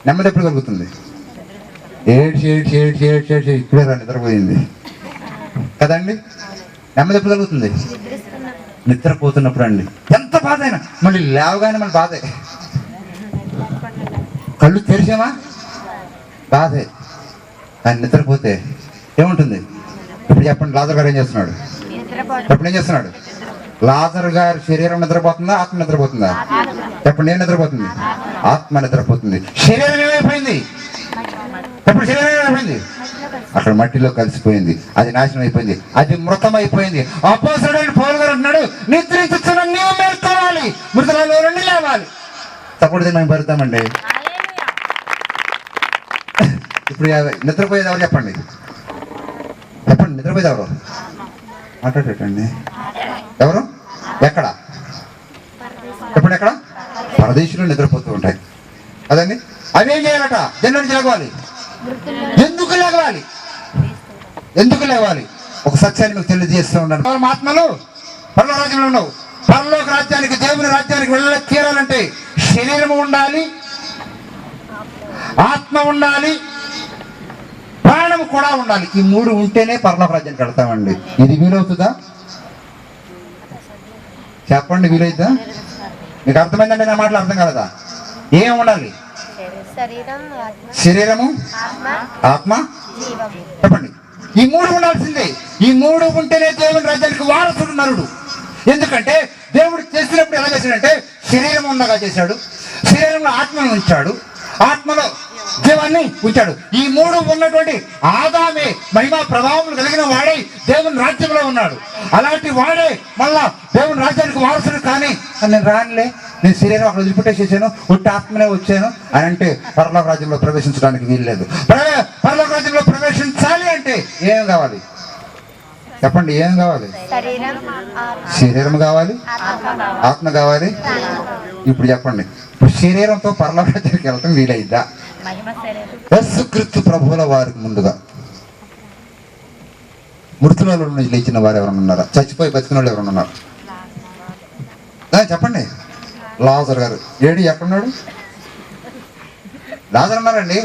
నెమ్మది ఎప్పుడు కలుగుతుంది? ఏడ్చి ఏడ్చి ఏడ్చి ఏడ్చి ఏడ్చి ఇప్పుడే రా నిద్రపోయింది కదండి. నెమ్మది ఎప్పుడు కలుగుతుంది? నిద్రపోతున్నప్పుడు అండి. ఎంత బాధ అయినా మళ్ళీ లేవగానే మన బాధే. కళ్ళు తెరిచామా బాధే. ఆయన నిద్రపోతే ఏముంటుంది? ఇప్పుడు చెప్పండి, లాజర్ గారు ఏం చేస్తున్నాడు? చెప్పండి, ఏం చేస్తున్నాడు? లాజర్ గారి శరీరం నిద్రపోతుందా, ఆత్మ నిద్రపోతుందా? చెప్పండి, ఏం నిద్రపోతుంది? ఆత్మ నిద్రపోతుంది. శరీరం ఏమైపోయింది? చెప్పండి, శరీరం ఏమైపోయింది? అక్కడ మట్టిలో కలిసిపోయింది, అది నాశనం అయిపోయింది, అది మృతం అయిపోయింది. అపోస్తలుడైన పౌలు గారు అంటున్నాడు, నిద్రించుతున్న నీవు మేల్కోవాలి, మృతులలో నుండి లేవాలి. తప్పుడు మేము పడతామండి. ఇప్పుడు నిద్రపోయేది ఎవరు? చెప్పండి, చెప్పండి, నిద్రపోయేది ఎవరు? మాట్లాడేటండి ఎవరు? ఎక్కడ? చెప్పండి, ఎక్కడ? పరదేశంలో నిద్రపోతూ ఉంటాయి అదండి. అవేం చేయాలట? దేని నుంచి లేవాలి? ఎందుకు లేవాలి? ఎందుకు లేవాలి? ఒక సత్యాన్ని మీకు తెలియజేస్తూ ఉన్నాను. ఆత్మలు పరలోక రాజ్యంలో ఉండవు. పరలోక రాజ్యానికి, దేవుని రాజ్యానికి వెళ్ళ తీరాలంటే శరీరము ఉండాలి, ఆత్మ ఉండాలి, ప్రాణం కూడా ఉండాలి. ఈ మూడు ఉంటేనే పరలోక రాజ్యానికి వెళ్తామండి. ఇది వీలవుతుందా? చెప్పండి, వీలవుతుందా? మీకు అర్థమైందండి నా మాటలు? అర్థం కలదా? ఏం ఉండాలి? శరీరము, ఆత్మ, చెప్పండి. ఈ మూడు ఉండాల్సిందే. ఈ మూడు ఉంటేనే దేవుని రాజ్యానికి వారసుడు నరుడు. ఎందుకంటే దేవుడు చేసినప్పుడు ఎలా చేశాడంటే శరీరం ఉండగా చేశాడు, శరీరంలో ఆత్మను ఉంచాడు, ఆత్మలో జీవాన్ని ఉంచాడు. ఈ మూడు ఉన్నటువంటి ఆదామే మహిమా ప్రభావం కలిగిన వాడే దేవుని రాజ్యంలో ఉన్నాడు. అలాంటి వాడే మళ్ళా దేవుని రాజ్యానికి వారసుడు. కానీ నేను రానులే, నేను శరీరం అక్కడ వదిలిపెట్టేసేసాను, ఒట్టి ఆత్మనే వచ్చాను అని అంటే పరలోక రాజ్యంలో ప్రవేశించడానికి వీల్లేదు. పరలోక రాజ్యంలో ప్రవేశించాలి అంటే ఏం కావాలి? చెప్పండి, ఏం కావాలి? శరీరం కావాలి, ఆత్మ కావాలి. ఇప్పుడు చెప్పండి, ఇప్పుడు శరీరంతో పరలోక రాజ్యానికి వెళ్ళటం వీలైద్దా? యేసుక్రీస్తు ప్రభువుల వారికి ముందుగా మృతులలో నుంచి లేచిన వారు ఎవరైనా ఉన్నారా? చచ్చిపోయి బతికిన వాళ్ళు ఎవరైనా ఉన్నారు? చెప్పండి. లాజర్ గారు ఏడు ఎక్కడున్నాడు? లాజర్ ఉన్నారండి.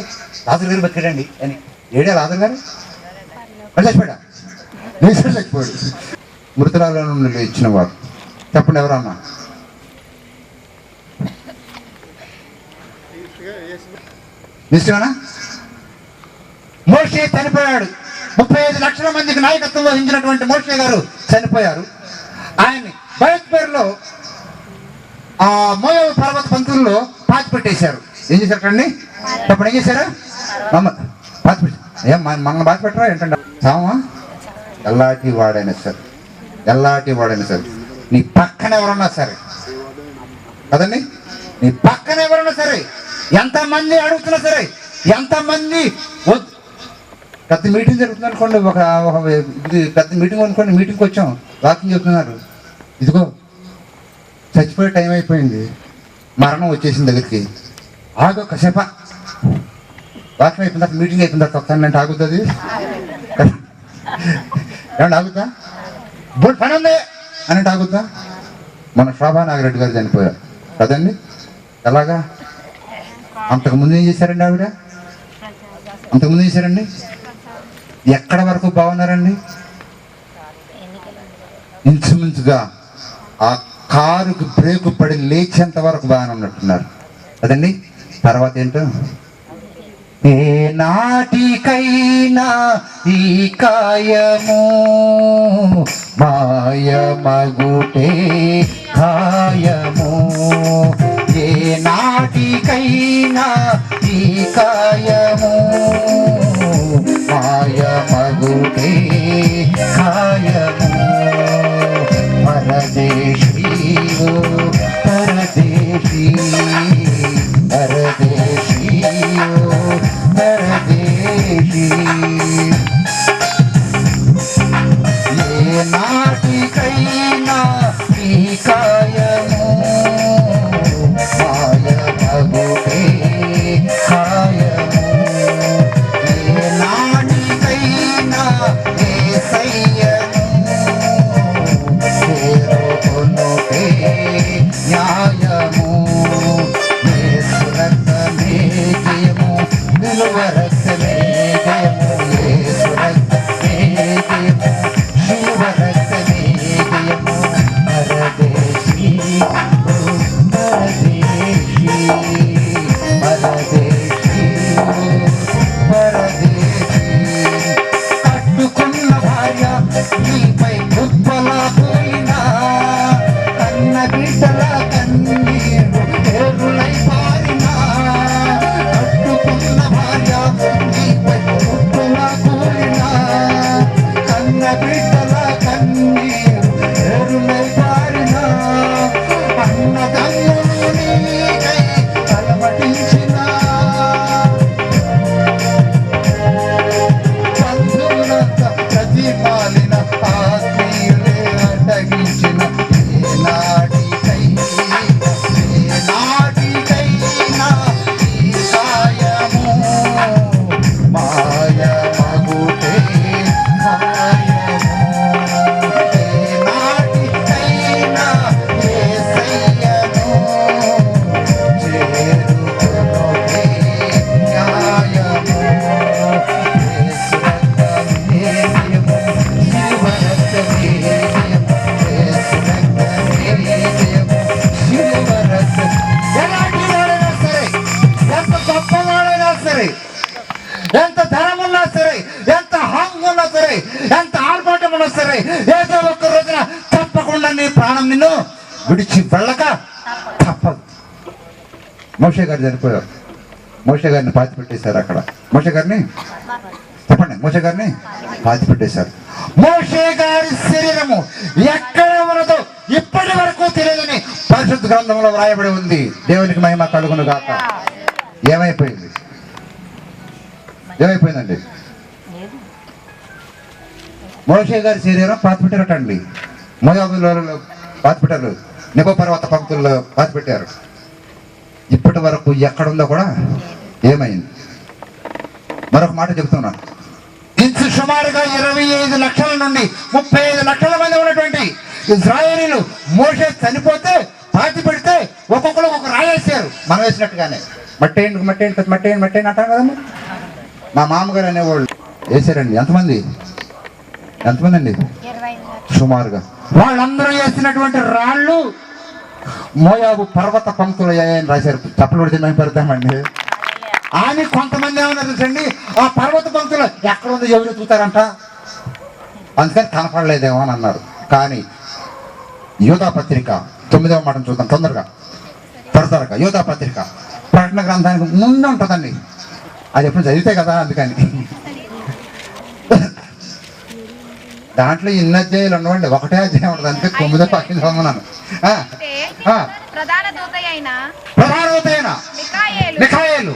లాజర్ గారు బతికాడండి అని ఏడే లాజర్ గారు చచ్చిపోయాడా? చచ్చిపోయాడు. మృతులలో నుండి లేచిన వారు చెప్పండి ఎవరన్నా? నిశ్చయనా? మోషే చనిపోయాడు. 35 లక్షల మందికి నాయకత్వం వహించినటువంటి మోషే గారు చనిపోయారు. ఆయన్ని బయత్పేరులో ఆ మోయాబు పర్వత పంతుల్లో పాతి పెట్టేశారు. ఏం చేశారండి? చెప్పండి, ఏం చేశారు? పాతి పెట్టారు. ఏం మన పాతి పెట్టరా ఏంటంటే సామా? ఎల్లాంటి వాడైనా సరే, ఎల్లాంటి వాడైనా సరే, నీ పక్కన ఎవరన్నా సరే కదండి, నీ పక్కన ఎవరన్నా సరే, ఎంతమంది అడుగుతున్నా సరే, ఎంతమంది పెద్ద మీటింగ్ జరుగుతుంది అనుకోండి, ఒక పెద్ద మీటింగ్ అనుకోండి, మీటింగ్కి వచ్చాం, వాకింగ్ చెప్తున్నారు, ఇదిగో చచ్చిపోయే టైం అయిపోయింది, మరణం వచ్చేసింది దగ్గరికి, ఆగో కసేప వాకింగ్ అయిపోయిన తర్వాత, మీటింగ్ అయిపోయిన తర్వాత వస్తాను అంటే ఆగుతుంది? ఏమంటే ఆగుతా? బోల్ పని ఉంది అని అంటే ఆగుతా? మన శోభా నాగిరెడ్డి గారు చనిపోయారు కదండి. ఎలాగా? అంతకుముందు ఏం చేశారండి ఆవిడ? అంతకుముందు ఏం చేశారండి? ఎక్కడ వరకు బాగున్నారండి? ఇంచుమించుగా ఆ కారుకు బ్రేకు పడి లేచేంత వరకు బాగానే ఉన్నట్టున్నారు కదండి. తర్వాత ఏంటో, ఏ నాటికైనా ఈ కాయము మాయమగుటే కాయము, ఏ నాటికైనా ఈ కాయము మాయమగుటే కాయము, పరదేశీయో పరదేశీ పరదేశీయో పరదేశీ, ఏ నాటికైనా ఈ కాయము మాయమగుటే కాయము, ఏ నాటికైనా యేసయ్యను చేరుకొనుటే న్యాయము, యేసు రక్తమే జయము. శిలువ రక్తమే జయము, యేసు రక్తమే జయము, శిలువ రక్తమే జయము. పరదేశీ పరదేశీ పరదేశీ పరదేశీ, కట్టుకున్న భార్య నీపై ఉత్పలా పోయినా, కన్న బిడ్డల కన్నీరు ఏరులై పారినా. కట్టుకున్న భార్య నీపై ఉత్పలా పోయినా, కన్న బిడ్డల కన్నీరు ఏరులై పారినా. అన్నదమ్ములు నీకై అలమటించినా, బంధువులంతా ప్రతిపాలిన ఆత్మీయులే అడ్డగించిన ఏనాటికైనా ఈ గాయము మాయమగుటే గాయము. ఏనాటికైనా యేసయ్యను చేరుకొనుటే గాయము. యేసు రక్తమే జయము, శిలువ రక్తమే జయము, యేసు రక్తమే జయము, శిలువ రక్తమే. ఎలాంటి వాడైనా సరే, ఎంత గొప్పవాడైనా సరే, ఎంత ధనం ఉన్నా సరే, ఎంత హంగు ఉన్నా సరే, ఎంత ఆర్భాటం ఉన్నా సరే, ఏదో ఒక్క రోజున తప్పకుండా నీ ప్రాణం నిన్ను విడిచి వెళ్ళక తప్పదు. మోషే గారు చనిపోయారు. మోషే గారిని పాతి పెట్టేశారు అక్కడ. మోషే గారిని చెప్పండి, మోషే గారిని పాతి పెట్టేశారు. మోషే గారి శరీరము ఎక్కడ ఉన్నదో ఇప్పటి వరకు తెలియదని పరిశుద్ధ గ్రంథంలో వ్రాయబడి ఉంది. దేవునికి మహిమ కలుగును గాక. ఏమైపోయింది? ఏమైపోయిందండి? మోషే గారి శరీరం పాతి పెట్టారటండి. మోయాబులో పాతి పెట్టారు, నెబో పర్వత పంక్తుల్లో పాతి పెట్టారు. ఇప్పటి వరకు ఎక్కడుందో కూడా ఏమైంది? మరొక మాట చెప్తున్నాను. ఇంచు సుమారుగా 25 లక్షల నుండి 35 లక్షల మంది ఉన్నటువంటి ఇజ్రాయేలీలు మోషే చనిపోతే పాతి పెడితే ఒక్కొక్కరు ఒక రాయేసారు. మనం వేసినట్టుగానే మట్టేయండి మట్టేయండి మట్టేయండి మట్టేయండి అంటాం కదమ్మా. మా మామగారు అనేవాళ్ళు వేసారండి. ఎంతమంది అండి? సుమారుగా వాళ్ళందరూ వేసినటువంటి రాళ్ళు మోయాబు పర్వత పంక్తులు అయ్యాయని రాశారు. చప్పలు పడితే మేము పెడతామండి. అని కొంతమంది ఏమన్నా తెలుసండి, ఆ పర్వత పంక్తులు ఎక్కడ ఉందో ఎవరు చూస్తారంట, అందుకని కనపడలేదేమో అని అన్నారు. కానీ యోధా పత్రిక 9వ మాట చూద్దాం తొందరగా త్వరగా. యోధా పత్రిక ప్రకటన గ్రంథానికి ముందు ఉంటుందండి. అది ఎప్పుడు చదివితే కదా, అందుకని దాంట్లో ఇన్ని అధ్యాయులు ఉండవండి, ఒకటే అధ్యాయం ఉంటుంది. అందుకే 9వ వాక్యం చదవమన్నాను. ప్రధాన దూత అయిన మిఖాయేలు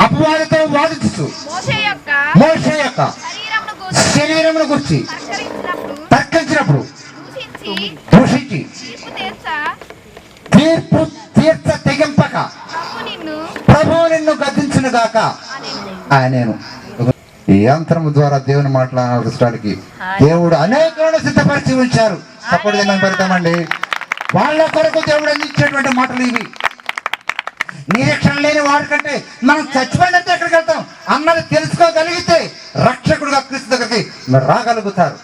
అపవాదితో వాదించు మోషే యొక్క శరీరమును గురించి తర్కించినప్పుడు దూషించి తీర్పు తీర్చ తెగింపక ప్రభువు నిన్ను గద్దించును గాక. నేను ఈ యంత్రము ద్వారా దేవుని మాట్లాడడానికి దేవుడు అనేకులను సిద్ధపరిచి ఉంచారు. తప్పటిది మేము పెడతామండి. వాళ్ళ కొరకు దేవుడు అందించేటువంటి మాటలు ఇవి. నిరీక్షణ లేని వాడికంటే మనం చచ్చిపోయినట్టు ఎక్కడికి వెళ్తాం అన్నది తెలుసుకోగలిగితే రక్షకుడుగా క్రీస్తు దగ్గరికి రాగలుగుతారు.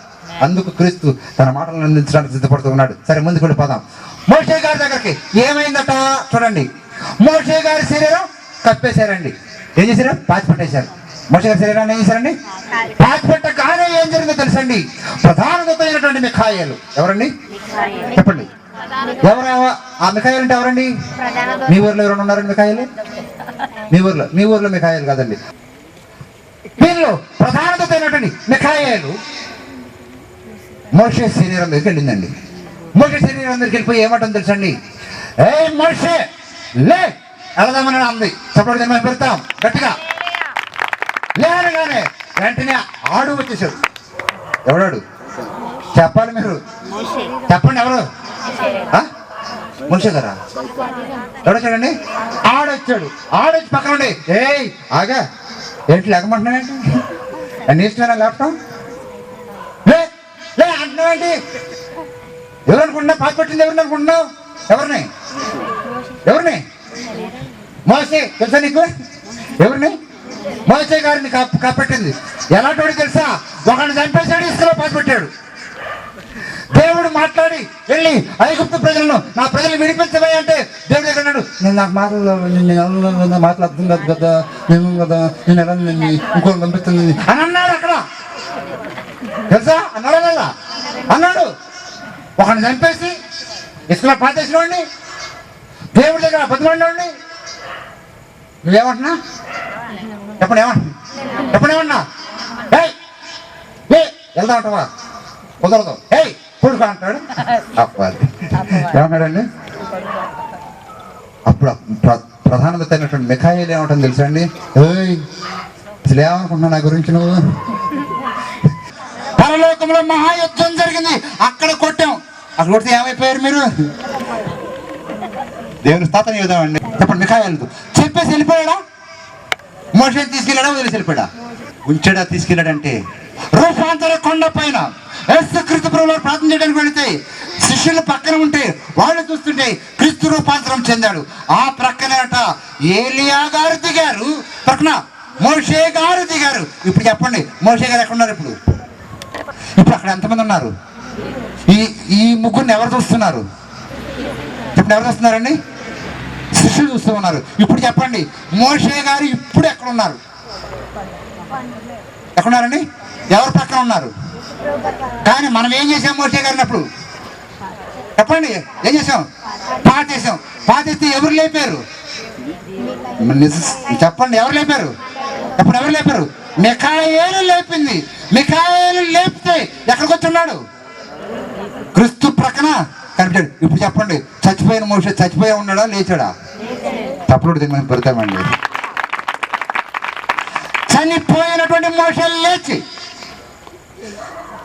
అందుకు క్రీస్తు తన మాటలను అందించడానికి సిద్ధపడుతూ ఉన్నాడు. సరే, ముందుకు వెళ్ళిపోదాం. మోషే గారి దగ్గరికి ఏమైందట చూడండి. మోషే గారి శరీరం కప్పేశారండి. ఏం చేశారు? పాతి పెట్టేశారు. మోషే గారి శరీరాన్ని ఏం చేశారండి? పాతి పెట్టగానే ఏం జరిగిందో తెలుసండి. ప్రధాన దూత అయినటువంటి మిఖాయేలు. ఎవరండి చెప్పండి? ఎవరు ఆ మిఖాయేలు అంటే ఎవరండి? మీ ఊర్లో ఎవరైనా ఉన్నారండి మిఖాయేలు? మీ ఊర్లో మిఖాయేలు కాదండి. వీళ్ళు ప్రధాన దూత అయినటువంటి మిఖాయేలు మోషే శరీరం దగ్గరికి వెళ్ళిందండి. మోషే శరీరం దగ్గరికి వెళ్ళిపోయి ఏమంటుంది తెలుసండి? ఏ మోషే లే వెళదామని అంది. చప్పటి మేము పెడతాం గట్టిగా. లేనగానే వెంటనే ఆడు వచ్చేసాడు. ఎవడాడు చెప్పాలి మీరు? చెప్పండి ఎవరు? మోషే గారా? ఎవడొచ్చాడండి? ఆడొచ్చాడు. ఆడొచ్చి పక్కన ఉండి ఏయ్ ఆగా ఏంటి లేకమంటున్నావేంటి? నీ ఇష్టమేనా లేపటం? లే అంటున్నావేంటి? ఎవరు అనుకుంటున్నావు? పాతి పెట్టింది ఎవరిని అనుకుంటున్నావు? ఎవరిని? మోషే తెలుసా నీకు? ఎవరిని? మోషే గారిని కప్పెట్టింది. ఎలాంటి తెలుసా? ఒకరిని చంపేశాడు, ఇసుకలో పాతిపెట్టాడు. దేవుడు మాట్లాడి వెళ్ళి ఐగుప్తు ప్రజలను, నా ప్రజలు విడిపించవే అంటే దేవుడు ఎక్కడన్నాడు, నేను నాకు మాటలు అర్థం కాదు కదా, నేను కదా, నేను ఎలా ఇంకోటి పంపిస్తుంది అని అన్నాడు. అక్కడ తెలుసా? అన్నాడు. ఒకరిని చంపేసి ఇసుకలో పాతేసిన వాడిని, దేవుడి దగ్గర బతిమాడినోడిని నువ్వేమంటున్నా? ఎప్పుడేమన్నా వెళ్దా ఉంటావా? కుదరదు, పుడుకా అంటాడు. ఏమన్నాడండి? అప్పుడు ప్రధానత అయినటువంటి మిఖాయిలు ఏమంటుంది తెలుసా అండి? అసలు ఏమనుకుంటున్నావు నా గురించి నువ్వు? పరలోకంలో మహాయుద్ధం జరిగింది, అక్కడ కొట్టాం. అక్కడ కొడితే ఏమైపోయారు మీరు? దేవుని స్తోత్రం చేద్దామండి. చెప్పండి. మిఖాయిలు చెప్పేసి వెళ్ళిపోయాడా? మోషేని తీసుకెళ్ళాడా? వదిలేసి వెళ్ళిపోయాడా? ఉంచాడా? తీసుకెళ్ళాడంటే రూపాంతర కొండ పైన యేసుక్రీస్తు ప్రభువు ప్రార్థన చేయడానికి వెళితే శిష్యులు పక్కన ఉంటే వాళ్ళు చూస్తుంటే క్రీస్తు రూపాంతరం చెందాడు. ఆ ప్రక్కనట ఏలియా గారు దిగారు, ప్రక్కన మోషే గారు దిగారు. ఇప్పుడు చెప్పండి, మోషే గారు ఎక్కడున్నారు? ఇప్పుడు అక్కడ ఎంతమంది ఉన్నారు? ఈ ముగ్గురిని ఎవరు చూస్తున్నారు? ఇప్పుడు ఎవరు చూస్తున్నారండి? శిష్యులు చూస్తూ ఉన్నారు. ఇప్పుడు చెప్పండి, మోషే గారు ఇప్పుడు ఎక్కడున్నారు? ఎక్కడున్నారండి? ఎవరు పక్కన ఉన్నారు? కానీ మనం ఏం చేసాం? మోషే గారిని అప్పుడు చెప్పండి, ఏం చేసాం? పాతేస్తే ఎవరు లేపారు? చెప్పండి, ఎవరు లేపారు? ఎప్పుడు ఎవరు లేపారు? మిఖాయేలు లేపింది. మిఖాయేలు లేపితే ఎక్కడికి వచ్చున్నాడు? క్రీస్తు ప్రక్కన కనిపించాడు. ఇప్పుడు చెప్పండి, చచ్చిపోయిన మోషే చచ్చిపోయా ఉన్నాడా, లేచాడా? తప్పుడు దీన్ని మనం పెడతామండి. చనిపోయినటువంటి మోషే లేచి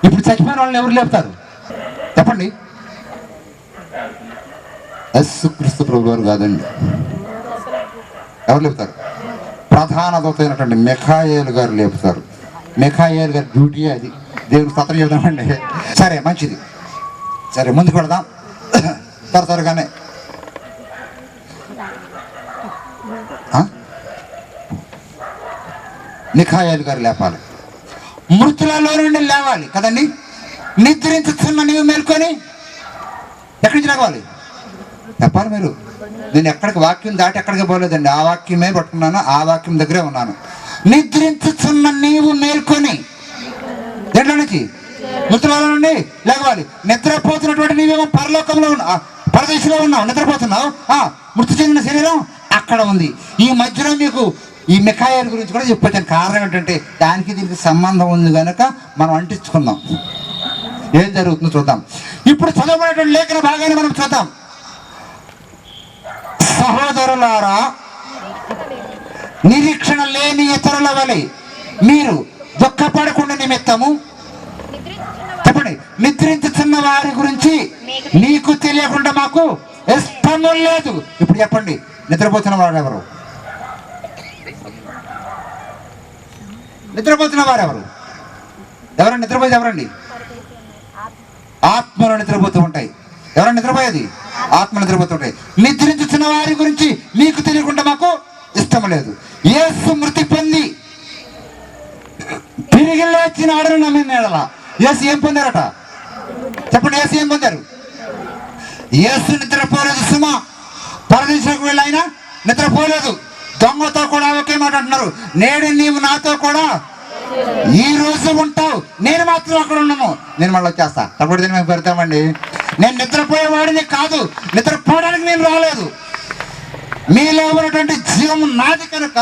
ఇప్పుడు చచ్చిపోయిన వాళ్ళని ఎవరు లేపుతారు? చెప్పండి. యేసుక్రీస్తు ప్రభువు గారు కాదండి. ఎవరు లేపుతారు? ప్రధాన దూత అయినటువంటి మిఖాయేలు గారు లేపుతారు. మిఖాయేలు గారి డ్యూటీ అది. దేవుని స్తోత్రం చేద్దామండి. సరే, మంచిది. సరే, ముందుకు పెడదాం త్వరగానే. మిఖాయేలు గారు లేపాలి, మృతులలో నుండి లేవాలి కదండి. నిద్రించుతున్న నీవు మేల్కొని ఎక్కడి నుంచి రావాలి? చెప్పాలి మీరు. నేను ఎక్కడికి వాక్యం దాటి ఎక్కడికి పోలేదండి, ఆ వాక్యమే పట్టుకున్నాను, ఆ వాక్యం దగ్గరే ఉన్నాను. నిద్రించుతున్న నీవు మేల్కొని దేంట్లో నుంచి? మృతులలో నుండి లేవాలి. నిద్రపోతున్నటువంటి నీవేమో పరలోకంలో ఉన్నా, పరదేశంలో ఉన్నావు, నిద్రపోతున్నావు. మృతి చెందిన శరీరం అక్కడ ఉంది. ఈ మధ్యలో మీకు ఈ మిఖాయేలు గురించి కూడా చెప్పొచ్చాను. కారణం ఏంటంటే దానికి దీనికి సంబంధం ఉంది కనుక మనం అంటించుకుందాం. ఏం జరుగుతుందో చూద్దాం. ఇప్పుడు చదవబడేటువంటి లేఖన భాగాన్ని మనం చూద్దాం. సహోదరులారా, నిరీక్షణ లేని ఇతరుల వలె మీరు దుఃఖపడకుండా నిమిత్తము, చెప్పండి, నిద్రించుతున్న వారి గురించి నీకు తెలియకుండా మాకు ఇష్టము లేదు. ఇప్పుడు చెప్పండి, నిద్రపోతున్న వారు ఎవరు? నిద్రపోతున్న వారు ఎవరు? ఎవరండి నిద్రపోయేది? ఎవరండి? ఆత్మలో నిద్రపోతూ ఉంటాయి. ఎవరైనా నిద్రపోయేది? ఆత్మ నిద్రపోతూ ఉంటాయి. నిద్రించుతున్న వారి గురించి నీకు తెలియకుండా మాకు ఇష్టం లేదు. యేసు మృతి పొంది తిరిగి లేచిన ఆడను నమ్మిన ఎడల యేసు ఏం పొందారట? చెప్పండి, యేసు ఏం పొందారు? యేసు నిద్రపోలేదు సుమా. పరదేశంలోకి వెళ్ళి ఆయన నిద్రపోలేదు. దొంగతో కూడా ఒకే మాట అంటున్నారు, నేడు నీవు నాతో కూడా ఈ రోజు ఉంటావు, నేను మాత్రం అక్కడ ఉన్నాను, నేను మళ్ళీ వచ్చేస్తా. తప్పుడు దీన్ని మేము పెడతామండి. నేను నిద్రపోయేవాడిని కాదు, నిద్రపోవడానికి నేను రాలేదు. మీలో ఉన్నటువంటి జీవము నాది కనుక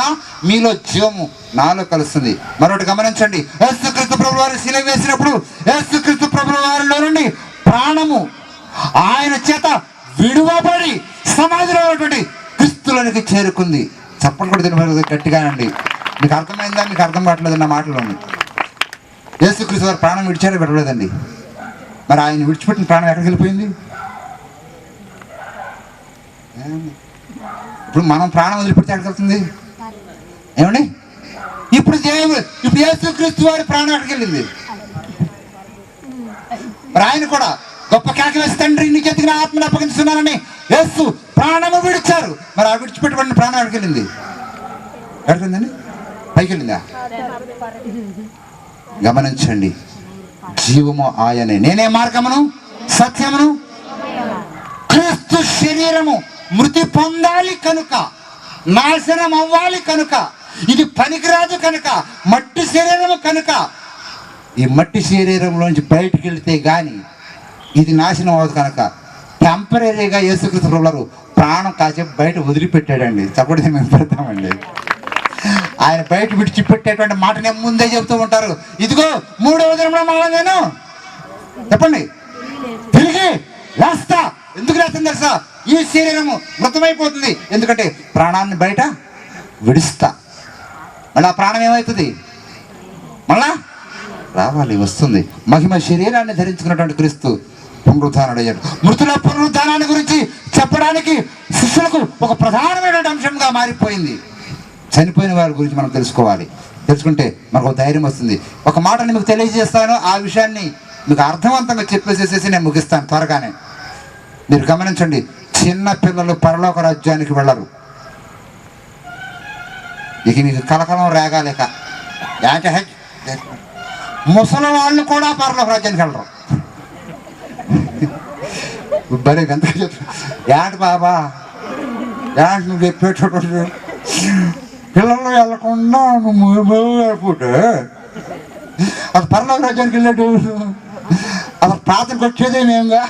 మీలో జీవము నాలో కలుస్తుంది. మరొకటి గమనించండి, యేసుక్రీస్తు ప్రభువు వారు శిలువ వేసినప్పుడు యేసుక్రీస్తు ప్రభువు వారిలో నుండి ప్రాణము ఆయన చేత విడువబడి సమాధిలో ఉన్నటువంటి క్రీస్తులోనికి చేరుకుంది. చప్పట్లు కూడా తినబడి గట్టిగానండి. మీకు అర్థమైందా? మీకు అర్థం కావట్లేదు నా మాటలోని. యేసుక్రీస్తు వారు ప్రాణం విడిచారో విడలేదండి. మరి ఆయన విడిచిపెట్టిన ప్రాణం ఎక్కడికి వెళ్ళిపోయింది? ఇప్పుడు మనం ప్రాణం వదిలిపెడితే ఎక్కడికి వెళ్తుంది? ఏమండి? ఇప్పుడు యేసుక్రీస్తు వారి ప్రాణం ఎక్కడికి వెళ్ళింది? మరి ఆయన కూడా గొప్ప కేక వేసి, తండ్రి నీకు ఎత్తిన ఆత్మను అప్పగించున్నానని యేసు ప్రాణము విడిచారు. మరి ఆ విడిచిపెట్టబడిన ప్రాణం ఎక్కడికి వెళ్ళింది? ఎక్కడికిందండి? పైకి వెళ్ళిందా? గమనించండి, జీవము ఆయనే, నేనే మార్గమును సత్యమును. క్రీస్తు శరీరము మృతి పొందాలి కనుక, నాశనం అవ్వాలి కనుక, ఇది పనికిరాదు కనుక, మట్టి శరీరము కనుక, ఈ మట్టి శరీరంలోంచి బయటికి వెళితే గాని ఇది నాశనం అవ్వదు కనుక టెంపరీగా యేసుక్రీస్తు ప్రభువారు ప్రాణం కాసేపు బయట వదిలిపెట్టాడండి. చప్పటి మేము పెడతామండి. ఆయన బయట విడిచిపెట్టేటువంటి మాట నేను ముందే చెబుతూ ఉంటారు. ఇదిగో 3వ దినంలో మళ్ళా నేను చెప్పండి తిరిగి లేస్తా. ఎందుకు లేస్తుంది తెలుసా? ఈ శరీరము మృతమైపోతుంది, ఎందుకంటే ప్రాణాన్ని బయట విడుస్తా. మళ్ళీ ఆ ప్రాణం ఏమవుతుంది? మళ్ళా రావాలి, వస్తుంది. మహిమ శరీరాన్ని ధరించుకున్నటువంటి క్రీస్తు పునరుద్ధానుడయ్యాడు. మృతుల పునరుద్ధానాన్ని గురించి చెప్పడానికి శిష్యులకు ఒక ప్రధానమైనటువంటి అంశంగా మారిపోయింది. చనిపోయిన వారి గురించి మనం తెలుసుకోవాలి. తెలుసుకుంటే మనకు ధైర్యం వస్తుంది. ఒక మాటని మీకు తెలియజేస్తాను, ఆ విషయాన్ని మీకు అర్థవంతంగా చెప్పేసేసి నేను ముగిస్తాను త్వరగానే. మీరు గమనించండి, చిన్న పిల్లలు పరలోక రాజ్యానికి వెళ్ళరు. ఇక మీకు కలకలం రేగాలేక ముసలి వాళ్ళు కూడా పరలోక రాజ్యానికి వెళ్ళరు. భలే గంతగా చెప్పు. ఏంటి బాబా, ఏంటి నువ్వు చెప్పేటప్పుడు పిల్లలు వెళ్ళకుండా నువ్వు వెళ్ళిపోతే అది పరలోక రాజ్యానికి వెళ్ళాడు. అసలు ప్రార్థనకు వచ్చేదేమేంగా.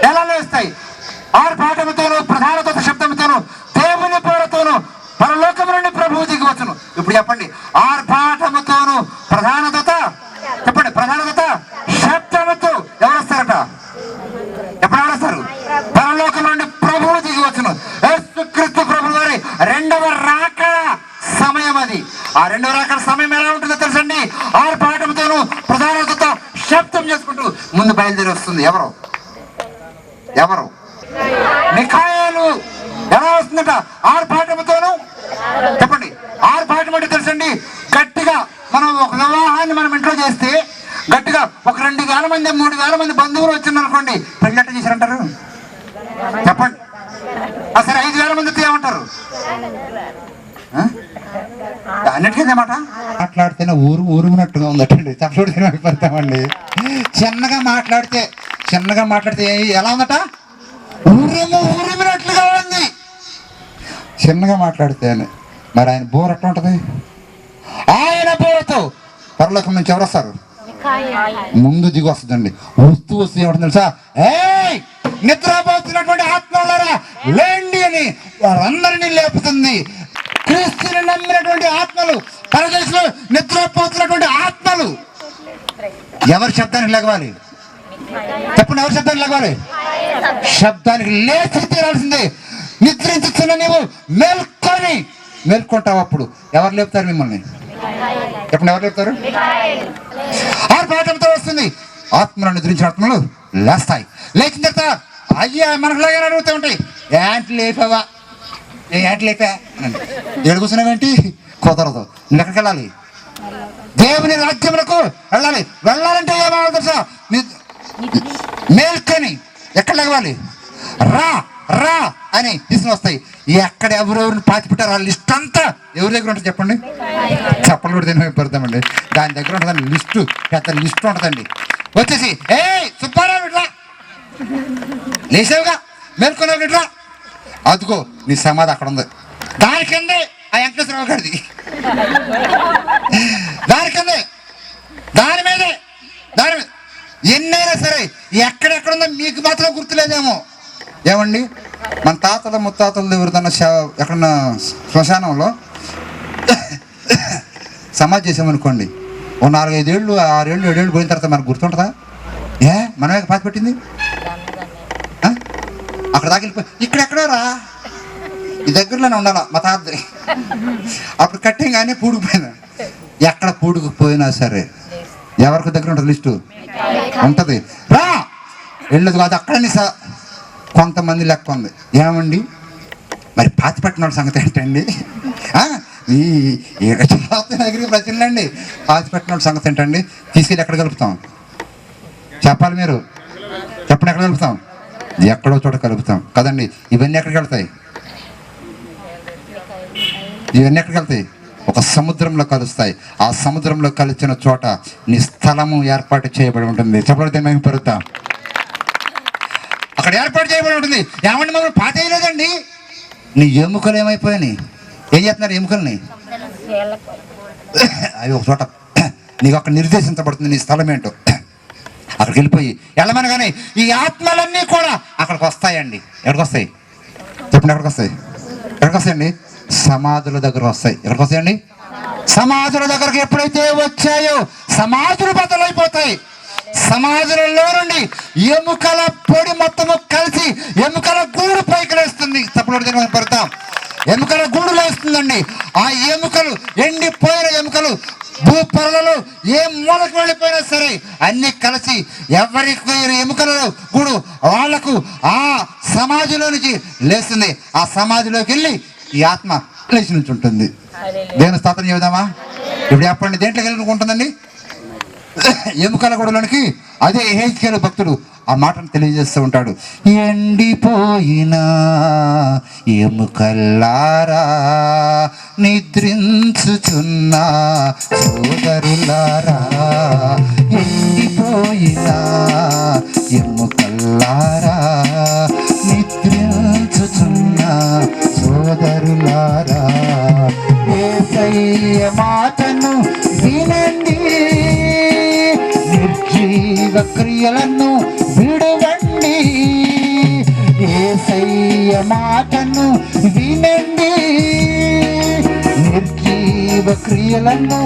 ఎలా లేస్తాయి? ఆర్భాటముతోను ప్రధానత శబ్దముతోను దేవుని పేరుతోను పరలోకము నుండి ప్రభువు దిగి వచ్చును. ఇప్పుడు చెప్పండి, ఆర్భాటముతోను ప్రధానత చెప్పండి, ప్రధానత శబ్దముతో ఎవరు వస్తారట? ఎప్పుడు ఎవరు వస్తారు? పరలోకం నుండి ప్రభువు దిగి వచ్చును. యేసుక్రీస్తు ప్రభు వారి రెండవ రాకడ సమయం అది. ఆ రెండవ రాకడ సమయం ఎలా ఉంటుందో తెలుసండి? ఆర్భాటముతోను ప్రధానత శబ్దం చేసుకుంటూ ముందు బయలుదేరి వస్తుంది. ఎవరు? మిఖాయేలు. ఎలా వస్తుందట? ఆర్భాటముతోను చెప్పండి. ఆర్భాటం అంటే తెలుసండి, గట్టిగా మనం ఒక వివాహాన్ని మనం ఇంట్లో చేస్తే గట్టిగా ఒక 2,000 మంది 3,000 మంది బంధువులు వచ్చిందనుకోండి, పెళ్ళట్ట చేశారంటారు చెప్పండి. అసలు 5,000 మందితో ఏమంటారు? అన్నిటికీ మాట మాట్లాడితేనే ఊరుకున్నట్టుగా ఉందటండి. చప్పుడు పెడతామండి. చిన్నగా మాట్లాడితే ఎలా ఉందట? ఊరినట్లుగా ఉంది చిన్నగా మాట్లాడితే. మరి ఆయన బోర్ ఎట్లా ఉంటది? ఆయన బోరతో పరలోకం నుంచి ఎవరు వస్తారు? ముందు దిగి వస్తుందండి. వస్తూ ఏమంటుంది తెలుసా? నిద్రపోతున్నటువంటి ఆత్మలారా లేండి అని వారందరినీ లేపుతుంది. క్రీస్తుని నమ్మినటువంటి ఆత్మలు, పరదేశంలో నిద్రపోతున్నటువంటి ఆత్మలు ఎవరి శబ్దానికి లెగవాలి? చెప్పండి, ఎవరి శబ్దానికి లెగవాలి? శబ్దానికి లేచి తీరాల్సిందే. నిద్రించుతున్న నీవు మేల్కొంటావు. అప్పుడు ఎవరు లేపుతారు మిమ్మల్ని? చెప్పండి, ఎవరు లేపుతారు? ఆర్భాటంతో వస్తుంది. ఆత్మలను నిద్రించిన ఆత్మలు లేస్తాయి. లేచిన తర్వాత అయ్యా మనకులాగా అడుగుతూ ఉంటాయి, ఏంటి లేపావా? ఏంటి లేపా అని. ఏడు కూర్చున్నావేంటి? కుదరదు. నేను ఎక్కడికి వెళ్ళాలి? దేవుని రాజ్యములకు వెళ్ళాలంటే ఏమవాలి తెలుసా? మేల్కొని ఎక్కడ లెగవాలి? రా అని తీసుకుని వస్తాయి. ఎక్కడ ఎవరెవరిని పాతిపెట్టారు ఆ లిస్ట్ అంతా ఎవరి దగ్గర ఉంటుంది చెప్పండి? చెప్పలు కూడా తినే పెడతామండి. దాని దగ్గర ఉంటుందండి లిస్టు, పెద్ద లిస్టు ఉంటుందండి. వచ్చేసి సుబ్బారావు ఇట్లా లేచావుగా, మేల్కొన్నావు ఇట్లా, అదుకో నీ సమాధి అక్కడ ఉంది. దానికందే ఆ వెంకటేశ్వరరావు గారిది, దానికందే, దాని మీద ఎన్నైనా సరే ఎక్కడెక్కడుందో మీకు మాత్రం గుర్తులేదేమో. ఏమండి, మన తాతల ముత్తాతలు ఎవరిదన్నా ఎక్కడన్నా శ్మశానంలో సమాధి చేసామనుకోండి, ఓ 4-5 ఏళ్ళు 6 ఏళ్ళు 7 ఏళ్ళు పోయిన తర్వాత మనకు గుర్తుంటుందా? మనమే పాతి పెట్టింది అక్కడ దాకా వెళ్ళిపోయి ఇక్కడెక్కడో రా ఈ దగ్గరలోనే ఉండాలా మా తాత. అప్పుడు కట్టంగానే పూడుకుపోయినా. ఎక్కడ పూడుకుపోయినా సరే ఎవరికి దగ్గర ఉంటుంది లిస్టు ఉంటుంది, రా వెళ్ళదు కాదు అక్కడని కొంతమంది లెక్క ఉంది. ఏమండి మరి పాతి పెట్టిన వాళ్ళ సంగతి ఏంటండి? ఈ దగ్గరికి ప్రశ్నలండి. పాతి పెట్టిన వాళ్ళ సంగతి ఏంటండి? తీసుకెళ్ళి ఎక్కడ కలుపుతాం చెప్పాలి మీరు, చెప్పండి. ఎక్కడ కలుపుతాం? ఎక్కడో చోట కలుపుతాం కదండి. ఇవన్నీ ఎక్కడికి వెళ్తాయి? ఇవన్నీ ఎక్కడికి వెళ్తాయి? ఒక సముద్రంలో కలుస్తాయి. ఆ సముద్రంలో కలిసిన చోట నీ స్థలము ఏర్పాటు చేయబడి ఉంటుంది. చెప్పబడితే మేము పెరుగుతాం, అక్కడ ఏర్పాటు చేయబడి ఉంటుంది. ఏమంటే మమ్మల్ని పాత వేయలేదండి. నీ ఎముకలు ఏమైపోయాయి? ఏం చేస్తున్నారు ఎముకల్ని? అవి ఒక చోట నీకు అక్కడ నిర్దేశించబడుతుంది నీ స్థలం ఏంటో. అక్కడికి వెళ్ళిపోయి వెళ్ళమనగానే ఈ ఆత్మలన్నీ కూడా అక్కడికి వస్తాయండి. ఎక్కడికి వస్తాయి చెప్పండి? ఎక్కడికి వస్తాయి? ఎక్కడికి వస్తాయండి? సమాధుల దగ్గర వస్తాయి. ఎక్కడికి వస్తాయండి? సమాధుల దగ్గరకు ఎప్పుడైతే వచ్చాయో సమాధులు బద్దలైపోతాయి. సమాధులలో నుండి ఎముకల పొడి మొత్తము కలిసి ఎముకల గూడు పైకి లేస్తుంది. తప్పుడు పెడతాం, ఎముకల గూడు లేస్తుందండి. ఆ ఎముకలు ఎండిపోయిన ఎముకలు భూపరలలో ఏ మూలకు వెళ్ళిపోయినా సరే అన్ని కలిసి ఎవరికి ఎముకలలో గూడు వాళ్లకు ఆ సమాధిలో నుంచి లేస్తుంది. ఆ సమాధిలోకి వెళ్ళి ఈ ఆత్మ లేచి నుంచి ఉంటుంది. దేవుని స్తోత్రం చెబుదామా? ఇప్పుడు చెప్పండి, దేంట్లోకి వెళ్ళుకుంటుందండి? ఎముకల గూడలోనికి. అదే యెహెజ్కేలు భక్తుడు ఆ మాటను తెలియజేస్తూ ఉంటాడు. ఎండిపోయిన ఎముకల్లారా నిద్రించుచున్న సోదరులారా, ఎండిపోయిన ఎముకల్లారా నిద్రించుచున్న సోదరులారా, యేసయ్య మాటను వినండి, నిర్జీవ క్రియలను విడవండి. యేసయ్య మాటను వినండి, నిర్జీవ క్రియలను